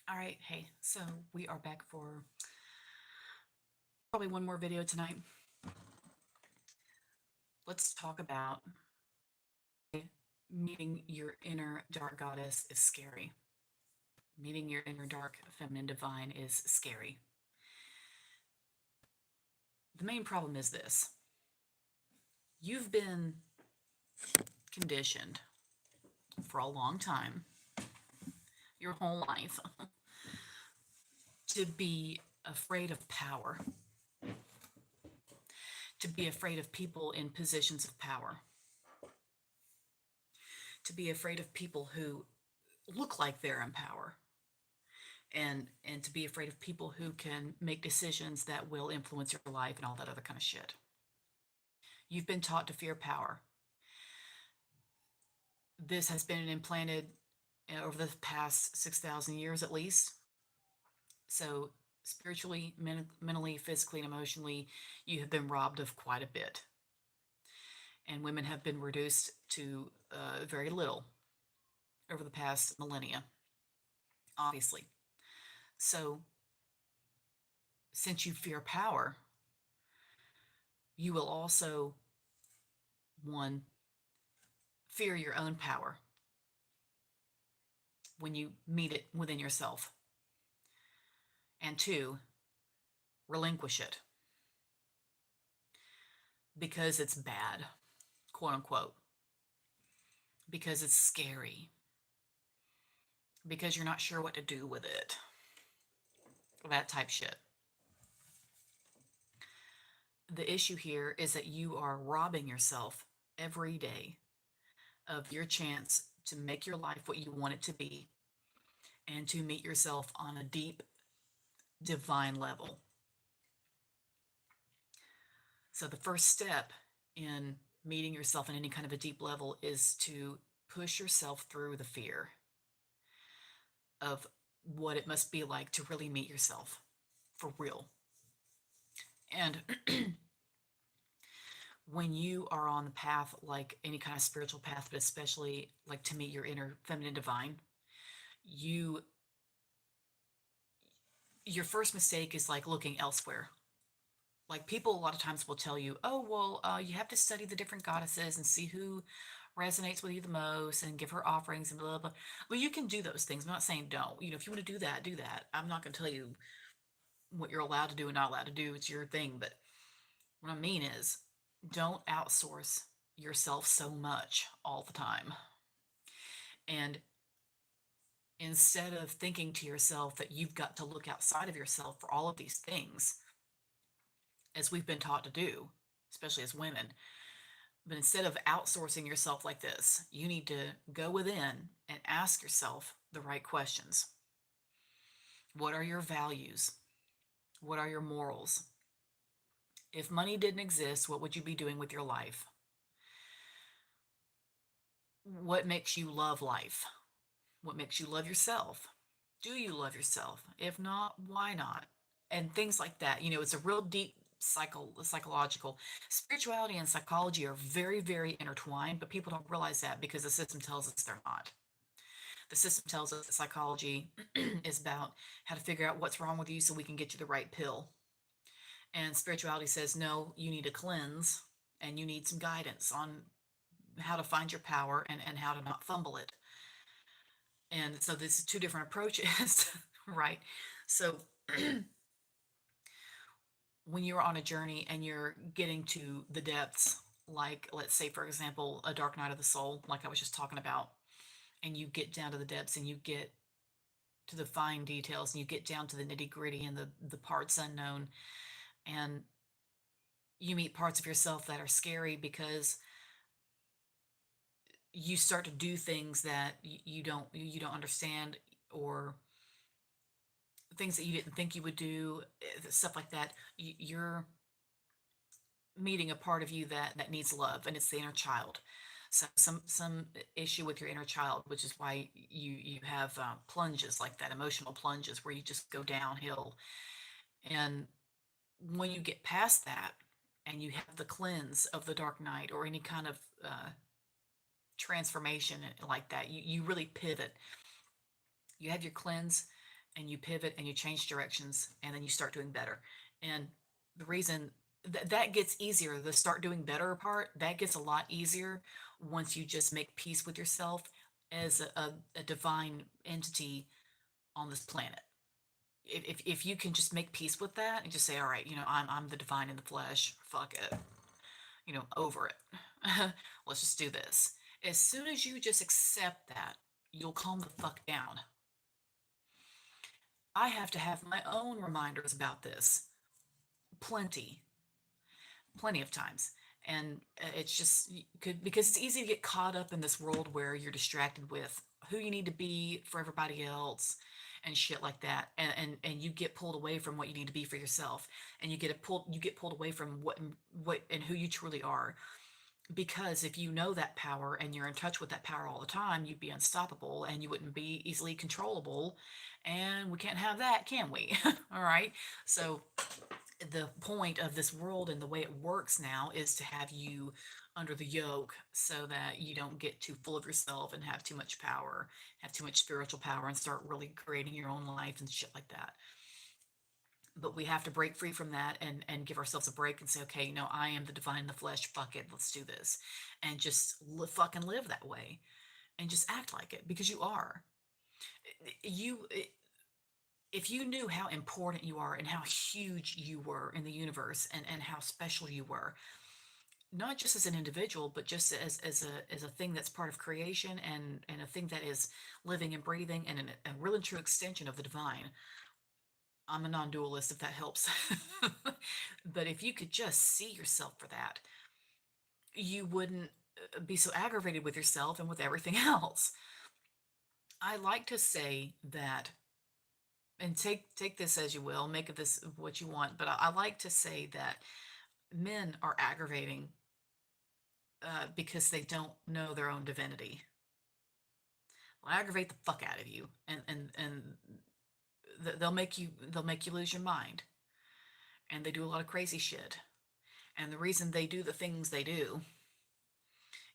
All right, hey, so we are back for probably one more video tonight. Let's talk about meeting your inner dark goddess is scary. Meeting your inner dark feminine divine is scary. The main problem is this. You've been conditioned for a long time, your whole life, to be afraid of power, to be afraid of people in positions of power, to be afraid of people who look like they're in power, and to be afraid of people who can make decisions that will influence your life and all that other kind of shit. You've been taught to fear power. This has been implanted over the past 6,000 years at least. So spiritually, mentally, physically, and emotionally, you have been robbed of quite a bit. And women have been reduced to very little over the past millennia, obviously. So since you fear power, you will also, one, fear your own power when you meet it within yourself. And two, relinquish it because it's bad, quote unquote, because it's scary, because you're not sure what to do with it, that type shit. The issue here is that you are robbing yourself every day of your chance to make your life what you want it to be and to meet yourself on a deep, divine level. So the first step in meeting yourself on any kind of a deep level is to push yourself through the fear of what it must be like to really meet yourself for real. And when you are on the path, like any kind of spiritual path, but especially like to meet your inner feminine divine, you your first mistake is like looking elsewhere. Like people a lot of times will tell you, oh, well, you have to study the different goddesses and see who resonates with you the most and give her offerings and blah, blah, blah. Well, you can do those things. I'm not saying don't. If you want to do that, do that. I'm not going to tell you what you're allowed to do and not allowed to do. It's your thing. But what I mean is don't outsource yourself so much all the time. And instead of thinking to yourself that you've got to look outside of yourself for all of these things, as we've been taught to do, especially as women, but instead of outsourcing yourself like this, you need to go within and ask yourself the right questions. What are your values? What are your morals? If money didn't exist, what would you be doing with your life? What makes you love life? What makes you love yourself? Do you love yourself? If not, why not? And things like that. It's a real deep psychological. Spirituality and psychology are very, very intertwined, but people don't realize that because the system tells us they're not. The system tells us that psychology is about how to figure out what's wrong with you so we can get you the right pill. And spirituality says, no, you need a cleanse and you need some guidance on how to find your power and how to not fumble it. And so this is two different approaches, right? So when you're on a journey and you're getting to the depths, like let's say, for example, a dark night of the soul, like I was just talking about, and you get down to the depths and you get to the fine details and you get down to the nitty gritty and the parts unknown, and you meet parts of yourself that are scary because you start to do things that you don't understand, or things that you didn't think you would do, stuff like that. You're meeting a part of you that needs love, and it's the inner child. So some issue with your inner child, which is why you have plunges like that, emotional plunges where you just go downhill. And when you get past that and you have the cleanse of the dark night or any kind of transformation like that, you really pivot. You have your cleanse and you pivot and you change directions and then you start doing better. And the reason that gets easier, the start doing better part, that gets a lot easier once you just make peace with yourself as a divine entity on this planet. If you can just make peace with that and just say, all right, I'm the divine in the flesh, fuck it, over it. Let's just do this. As soon as you just accept that, you'll calm the fuck down. I have to have my own reminders about this. Plenty, plenty of times. And it's just could because it's easy to get caught up in this world where you're distracted with who you need to be for everybody else and shit like that. And you get pulled away from what you need to be for yourself. And you get pulled away from what and who you truly are. Because if you know that power and you're in touch with that power all the time, you'd be unstoppable and you wouldn't be easily controllable. And we can't have that, can we? All right. So the point of this world and the way it works now is to have you under the yoke so that you don't get too full of yourself and have too much power, have too much spiritual power, and start really creating your own life and shit like that. But we have to break free from that and give ourselves a break and say, okay, I am the divine in the flesh. Fuck it, let's do this, and just fucking live that way, and just act like it because you are. You, if you knew how important you are and how huge you were in the universe and how special you were, not just as an individual, but just as a thing that's part of creation and a thing that is living and breathing and a real and true extension of the divine. I'm a non-dualist if that helps. But if you could just see yourself for that, you wouldn't be so aggravated with yourself and with everything else. I like to say that, and take this as you will, make of this what you want, but I like to say that men are aggravating because they don't know their own divinity. Will aggravate the fuck out of you, and they'll make you lose your mind, and they do a lot of crazy shit. And the reason they do the things they do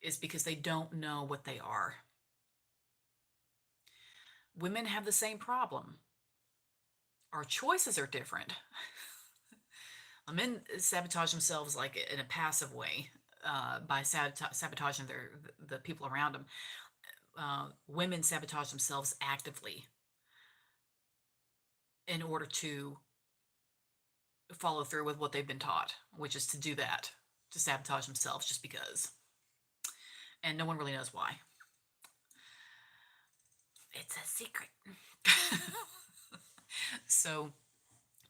is because they don't know what they are. Women have the same problem. Our choices are different. Men sabotage themselves like in a passive way by sabotaging the people around them. Women sabotage themselves actively in order to follow through with what they've been taught, which is to do that, to sabotage themselves just because. And no one really knows why. It's a secret. So,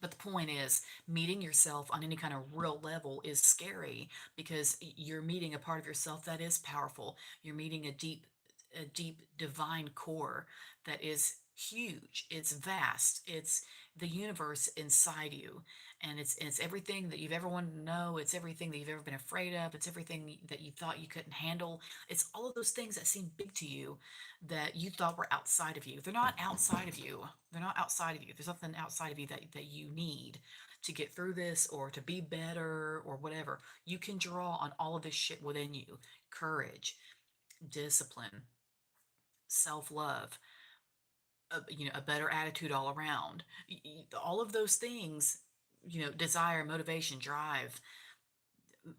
but the point is, meeting yourself on any kind of real level is scary because you're meeting a part of yourself that is powerful. You're meeting a deep divine core that is huge. It's vast. It's the universe inside you, and it's everything that you've ever wanted to know. It's everything that you've ever been afraid of. It's everything that you thought you couldn't handle. It's all of those things that seem big to you that you thought were outside of you. They're not outside of you. They're not outside of you. There's something outside of you that you need to get through this or to be better or whatever. You can draw on all of this shit within you: courage, discipline, self-love, a better attitude all around. All of those things, desire, motivation, drive,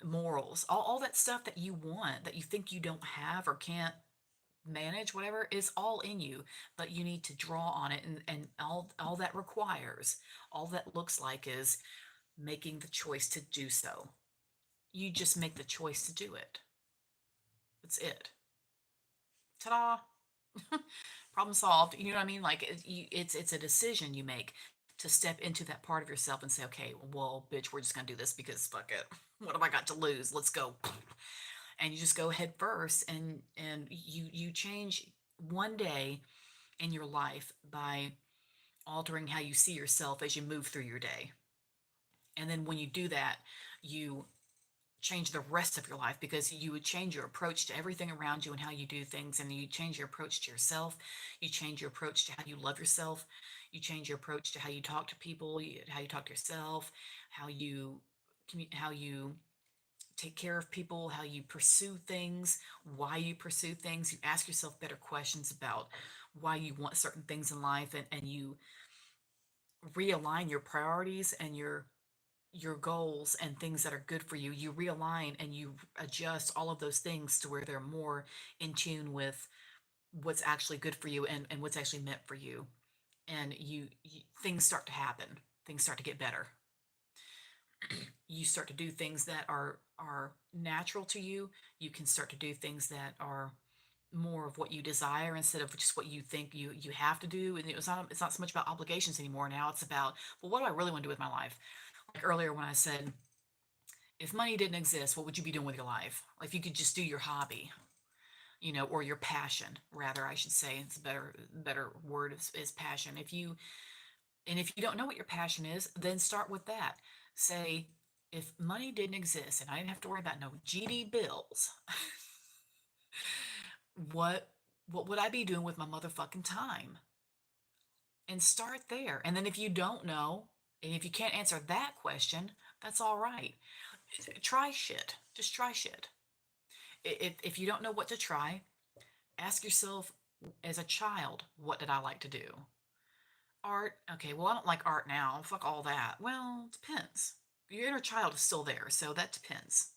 morals, all that stuff that you want, that you think you don't have or can't manage, whatever, is all in you, but you need to draw on it. And all that requires, all that looks like is making the choice to do so. You just make the choice to do it. That's it. Ta-da. Problem solved. You know what I mean? Like it's a decision you make to step into that part of yourself and say, okay, well, bitch, we're just gonna do this because fuck it. What have I got to lose? Let's go. And you just go head first, and you change one day in your life by altering how you see yourself as you move through your day. And then when you do that, you change the rest of your life because you would change your approach to everything around you and how you do things, and you change your approach to yourself. You change your approach to how you love yourself. You change your approach to how you talk to people, how you talk to yourself, how you how you take care of people, how you pursue things, why you pursue things. You ask yourself better questions about why you want certain things in life, and you realign your priorities and your goals and things that are good for you. You realign and you adjust all of those things to where they're more in tune with what's actually good for you and what's actually meant for you. And things start to happen. Things start to get better. You start to do things that are natural to you. You can start to do things that are more of what you desire instead of just what you think you have to do. And it's not so much about obligations anymore. Now it's about, well, what do I really want to do with my life? Like earlier when I said, if money didn't exist, what would you be doing with your life? Like if you could just do your hobby, or your passion, rather, I should say. It's a better word is passion. If you don't know what your passion is, then start with that. Say, if money didn't exist and I didn't have to worry about no GD bills, what what would I be doing with my motherfucking time? And start there. And then if you don't know, and if you can't answer that question, that's all right. Try shit. Just try shit. If you don't know what to try, ask yourself, as a child, what did I like to do? Art. Okay, well, I don't like art now. Fuck all that. Well, it depends. Your inner child is still there, so that depends.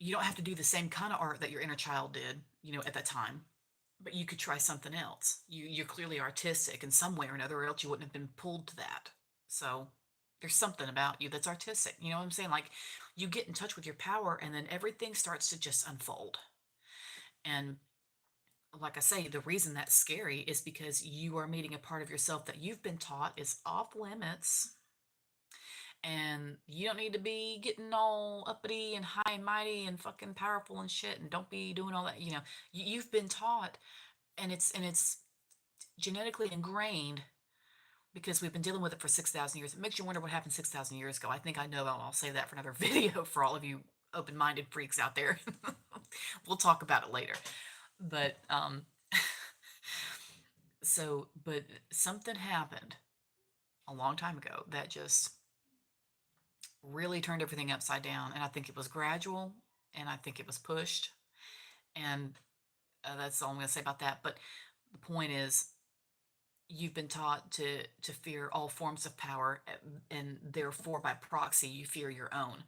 You don't have to do the same kind of art that your inner child did, at that time, but you could try something else. You're clearly artistic in some way or another, or else you wouldn't have been pulled to that. So there's something about you that's artistic. You know what I'm saying? Like, you get in touch with your power, and then everything starts to just unfold. And like I say, the reason that's scary is because you are meeting a part of yourself that you've been taught is off limits. And you don't need to be getting all uppity and high and mighty and fucking powerful and shit. And don't be doing all that. You've been taught, and it's genetically ingrained because we've been dealing with it for 6,000 years. It makes you wonder what happened 6,000 years ago. I think I know. I'll save that for another video for all of you open-minded freaks out there. We'll talk about it later. But but something happened a long time ago that just really turned everything upside down. And I think it was gradual, and I think it was pushed. And that's all I'm going to say about that. But the point is, you've been taught to fear all forms of power, and therefore, by proxy, you fear your own.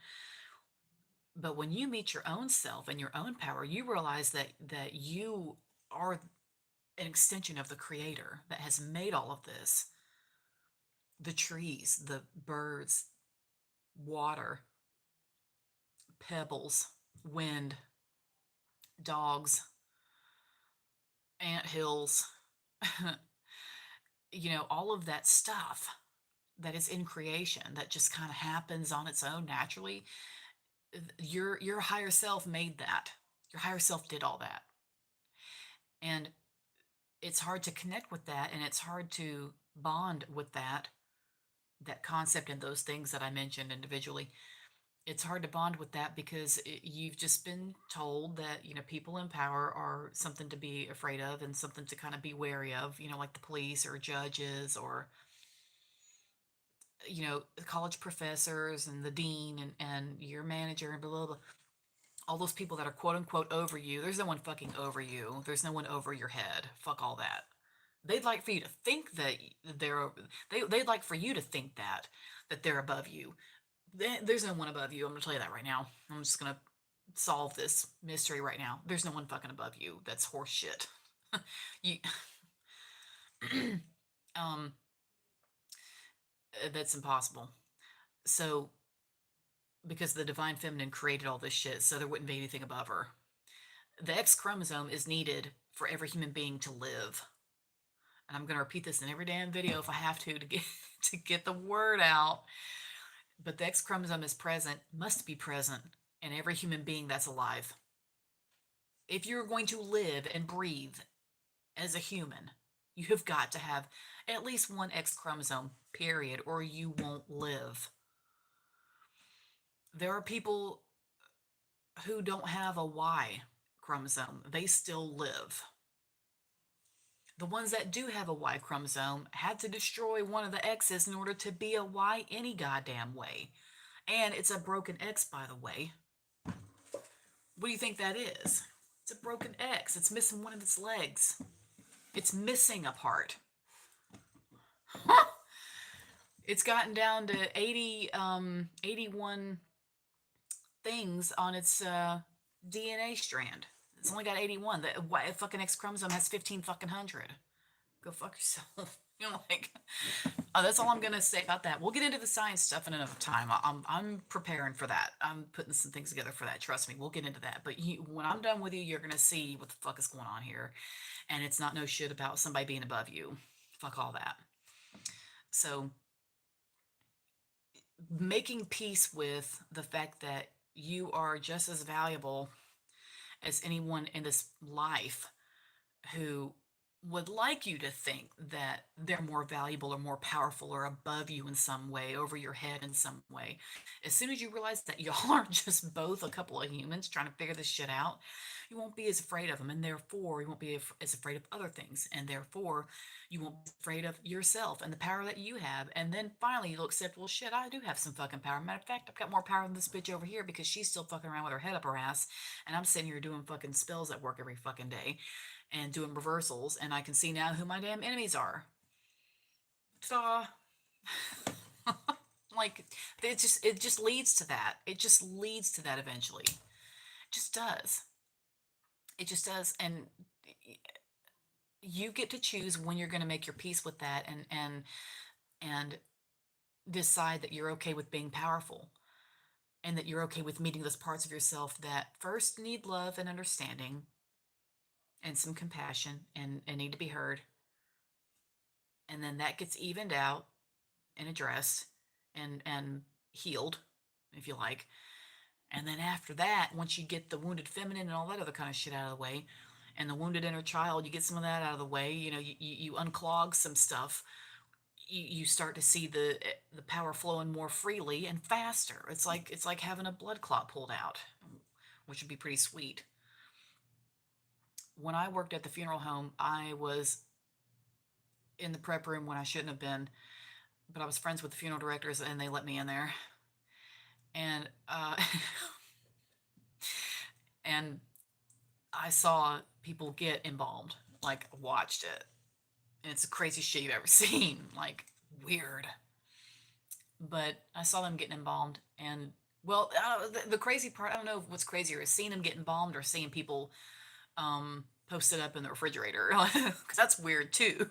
But when you meet your own self and your own power, you realize that you are an extension of the creator that has made all of this. The trees, the birds, water, pebbles, wind, dogs, ant hills, all of that stuff that is in creation that just kind of happens on its own naturally. Your higher self made that. Your higher self did all that. And it's hard to connect with that, and it's hard to bond with that concept and those things that I mentioned individually. It's hard to bond with that because you've just been told that, people in power are something to be afraid of and something to kind of be wary of, like the police or judges or, college professors and the dean and your manager and blah, blah, blah. All those people that are quote unquote over you. There's no one fucking over you. There's no one over your head. Fuck all that. They'd like for you to think that they'd like for you to think that they're above you. There's no one above you. I'm gonna tell you that right now. I'm just gonna solve this mystery right now. There's no one fucking above you. That's horse shit. you um that's impossible. So because the divine feminine created all this shit, so there wouldn't be anything above her. The X chromosome is needed for every human being to live. And I'm going to repeat this in every damn video if I have to get to get the word out. But the X chromosome is present, must be present in every human being that's alive. If you're going to live and breathe as a human, you have got to have at least one X chromosome, period, or you won't live. There are people who don't have a Y chromosome. They still live. The ones that do have a Y chromosome had to destroy one of the X's in order to be a Y any goddamn way. And it's a broken X, by the way. What do you think that is? It's a broken X. It's missing one of its legs. It's missing a part. It's gotten down to 81 things on its DNA strand. It's only got 81. The fucking X chromosome has 15 fucking hundred. Go fuck yourself. You know, like, that's all I'm gonna say about that. We'll get into the science stuff in another time. I'm preparing for that. I'm putting some things together for that. Trust me, we'll get into that. But when I'm done with you, you're gonna see what the fuck is going on here, and it's not no shit about somebody being above you. Fuck all that. So making peace with the fact that you are just as valuable as anyone in this life who would like you to think that they're more valuable or more powerful or above you in some way, over your head in some way. As soon as you realize that y'all are just both a couple of humans trying to figure this shit out, you won't be as afraid of them. And therefore, you won't be as afraid of other things. And therefore, you won't be afraid of yourself and the power that you have. And then finally, you'll accept, well, shit, I do have some fucking power. Matter of fact, I've got more power than this bitch over here because she's still fucking around with her head up her ass. And I'm sitting here doing fucking spells at work every fucking day and doing reversals, and I can see now who my damn enemies are. So, like, it just leads to that. It just leads to that eventually. It just does. It just does, and you get to choose when you're going to make your peace with that, and decide that you're okay with being powerful, and that you're okay with meeting those parts of yourself that first need love and understanding and some compassion and need to be heard, and then that gets evened out and addressed and healed, if you like. And then after that, once you get the wounded feminine and all that other kind of shit out of the way, and the wounded inner child, you get some of that out of the way, you unclog some stuff, you start to see the power flowing more freely and faster. It's like having a blood clot pulled out, which would be pretty sweet. When I worked at the funeral home, I was in the prep room when I shouldn't have been, but I was friends with the funeral directors and they let me in there. And and I saw people get embalmed, like watched it. And it's the craziest shit you've ever seen. Like, weird. But I saw them getting embalmed, and well, the crazy part, I don't know what's crazier is seeing them get embalmed or seeing people posted up in the refrigerator, because that's weird too.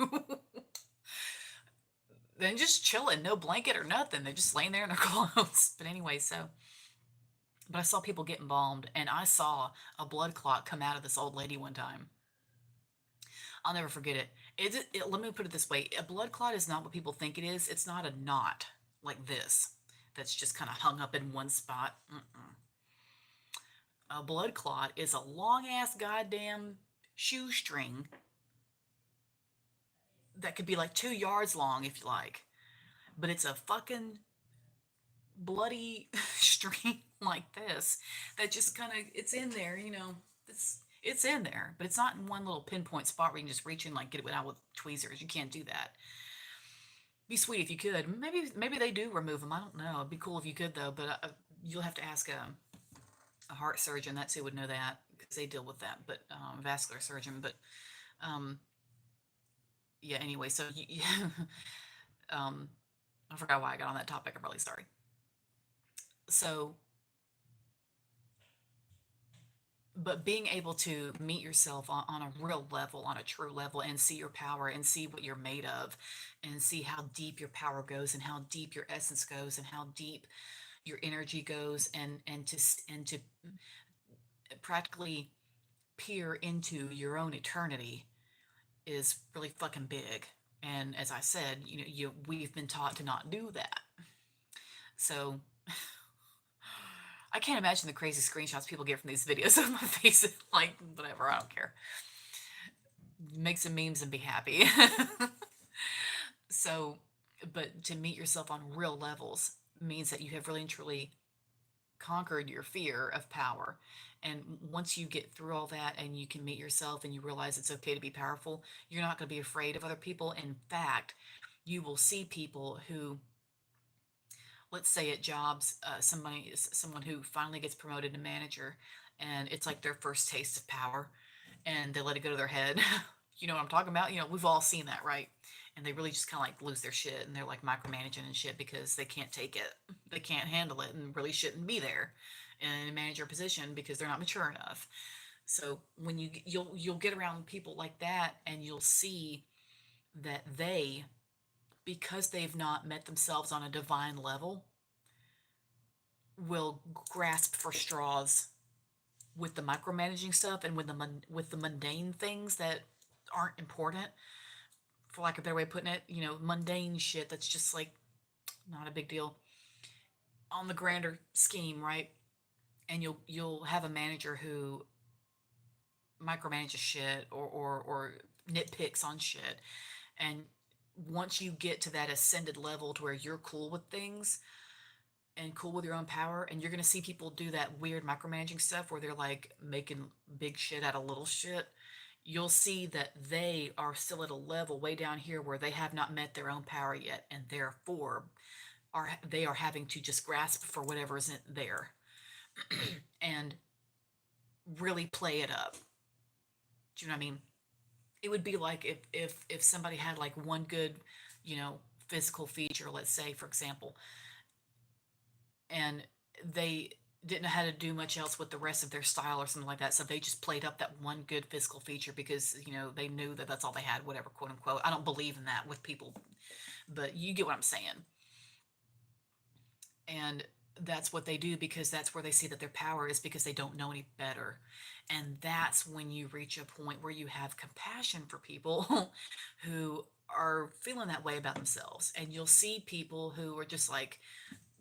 Then just chilling, no blanket or nothing. They're just laying there in their clothes. But anyway, but I saw people get embalmed, and I saw a blood clot come out of this old lady one time. I'll never forget it. Let me put it this way: a blood clot is not what people think it is. It's not a knot like this that's just kind of hung up in one spot. Mm-mm. A blood clot is a long ass goddamn shoestring that could be like 2 yards long if you like, but it's a fucking bloody string like this that just kind of, it's in there, it's in there, but it's not in one little pinpoint spot where you can just reach in, like, get it out with tweezers. You can't do that. Be sweet if you could. Maybe they do remove them. I don't know. It'd be cool if you could though, but you'll have to ask a heart surgeon. That's who would know that because they deal with that. But vascular surgeon. But um, yeah. Anyway, so um, I forgot why I got on that topic. I'm really sorry. So, but being able to meet yourself on a real level, on a true level, and see your power and see what you're made of, and see how deep your power goes and how deep your essence goes and how deep your energy goes, and to practically peer into your own eternity is really fucking big. And as I said, we've been taught to not do that. So I can't imagine the crazy screenshots people get from these videos of my face. Like, whatever, I don't care. Make some memes and be happy. So, but to meet yourself on real levels means that you have really and truly conquered your fear of power. And once you get through all that and you can meet yourself and you realize it's okay to be powerful, you're not going to be afraid of other people. In fact, you will see people who, let's say at jobs, someone who finally gets promoted to manager, and it's like their first taste of power, and they let it go to their head. You know what I'm talking about? We've all seen that, right? and they really just kind of like lose their shit and they're like micromanaging and shit because they can't take it. They can't handle it and really shouldn't be there in a manager position because they're not mature enough. So when you'll get around people like that and you'll see that they, because they've not met themselves on a divine level, will grasp for straws with the micromanaging stuff and with with the mundane things that aren't important, for lack of a better way of putting it, mundane shit that's just like not a big deal on the grander scheme, right? And you'll have a manager who micromanages shit or nitpicks on shit. And once you get to that ascended level to where you're cool with things and cool with your own power, and you're going to see people do that weird micromanaging stuff where they're like making big shit out of little shit, you'll see that they are still at a level way down here where they have not met their own power yet, and therefore they are having to just grasp for whatever isn't there and really play it up. Do you know what I mean? It would be like if somebody had like one good, you know, physical feature, let's say, for example, and they didn't know how to do much else with the rest of their style or something like that. So they just played up that one good physical feature because, they knew that that's all they had, whatever, quote unquote. I don't believe in that with people, but you get what I'm saying. And that's what they do because that's where they see that their power is because they don't know any better. And that's when you reach a point where you have compassion for people who are feeling that way about themselves. And you'll see people who are just like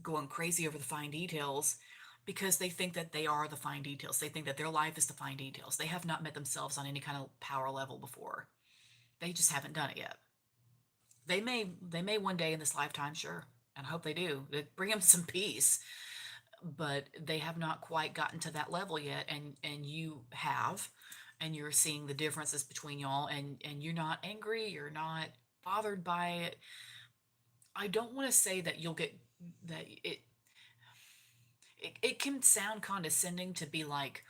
going crazy over the fine details because they think that they are the fine details. They think that their life is the fine details. They have not met themselves on any kind of power level before. They just haven't done it yet. They may one day in this lifetime, sure, and I hope they do. It bring them some peace, but they have not quite gotten to that level yet, and you have, and you're seeing the differences between y'all, and you're not angry, you're not bothered by it. I don't want to say that you'll get that it can sound condescending to be like,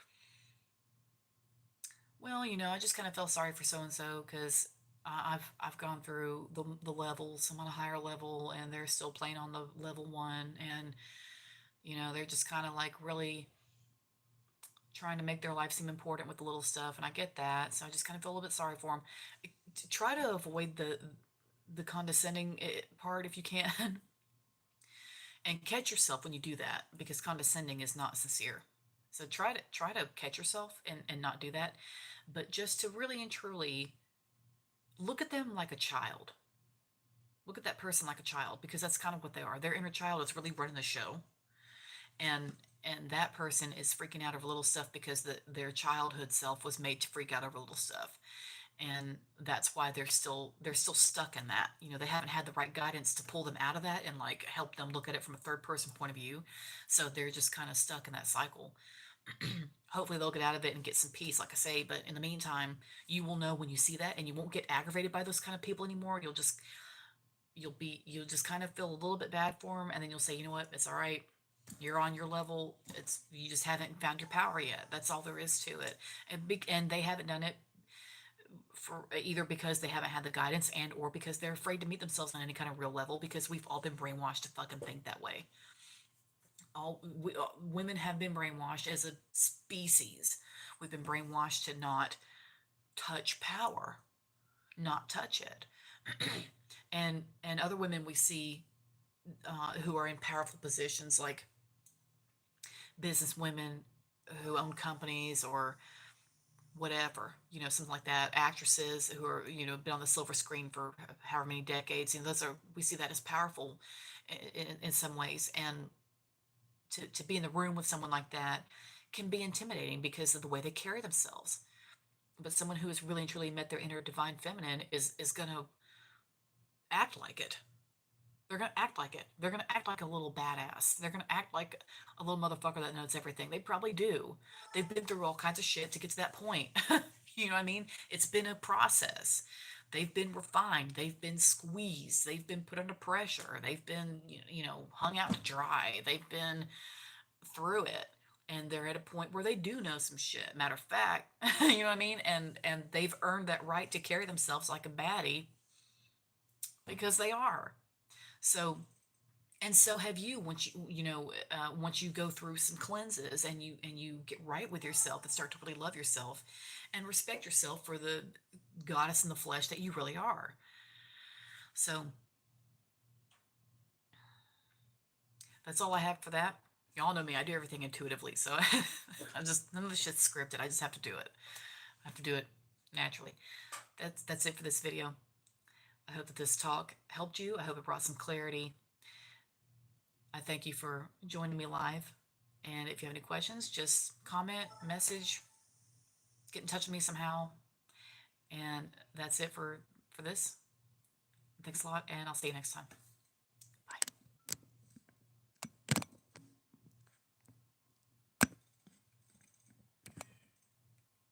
well, I just kind of felt sorry for so and so because I've gone through the levels. I'm on a higher level, and they're still playing on the level one, and they're just kind of like really trying to make their life seem important with the little stuff, and I get that. So I just kind of feel a little bit sorry for them. Try to avoid the condescending part if you can, and catch yourself when you do that because condescending is not sincere. So try to catch yourself and not do that, but just to really and truly look at them like a child. Look at that person like a child because that's kind of what they are. Their inner child is really running the show, and that person is freaking out over little stuff because their childhood self was made to freak out over little stuff, and that's why they're still stuck in that. They haven't had the right guidance to pull them out of that and like help them look at it from a third person point of view, so they're just kind of stuck in that cycle. Hopefully they'll get out of it and get some peace, like I say, but in the meantime, you will know when you see that, and you won't get aggravated by those kind of people anymore. You'll just kind of feel a little bit bad for them, and then you'll say, you know what, it's all right. You're on your level. You just haven't found your power yet. That's all there is to it. And they haven't done it for either because they haven't had the guidance and or because they're afraid to meet themselves on any kind of real level because we've all been brainwashed to fucking think that way. Women have been brainwashed as a species. We've been brainwashed to not touch power, not touch it. And other women we see who are in powerful positions, like business women who own companies or whatever, something like that. Actresses who are, been on the silver screen for however many decades. We see that as powerful in some ways. And to be in the room with someone like that can be intimidating because of the way they carry themselves. But someone who has really and truly met their inner divine feminine is going to act like it. They're going to act like it. They're going to act like a little badass. They're going to act like a little motherfucker that knows everything. They probably do. They've been through all kinds of shit to get to that point. You know what I mean? It's been a process. They've been refined. They've been squeezed. They've been put under pressure. They've been, hung out to dry. They've been through it. And they're at a point where they do know some shit. Matter of fact, you know what I mean? And they've earned that right to carry themselves like a baddie because they are. So, and so have you, once once you go through some cleanses and you get right with yourself and start to really love yourself and respect yourself for the goddess in the flesh that you really are. So that's all I have for that. Y'all know me, I do everything intuitively, so I just, none of the shit's scripted. I just have to do it. I have to do it naturally. That's it for this video. I hope that this talk helped you. I hope it brought some clarity. I thank you for joining me live. And if you have any questions, just comment, message, get in touch with me somehow. And that's it for this. Thanks a lot, and I'll see you next time.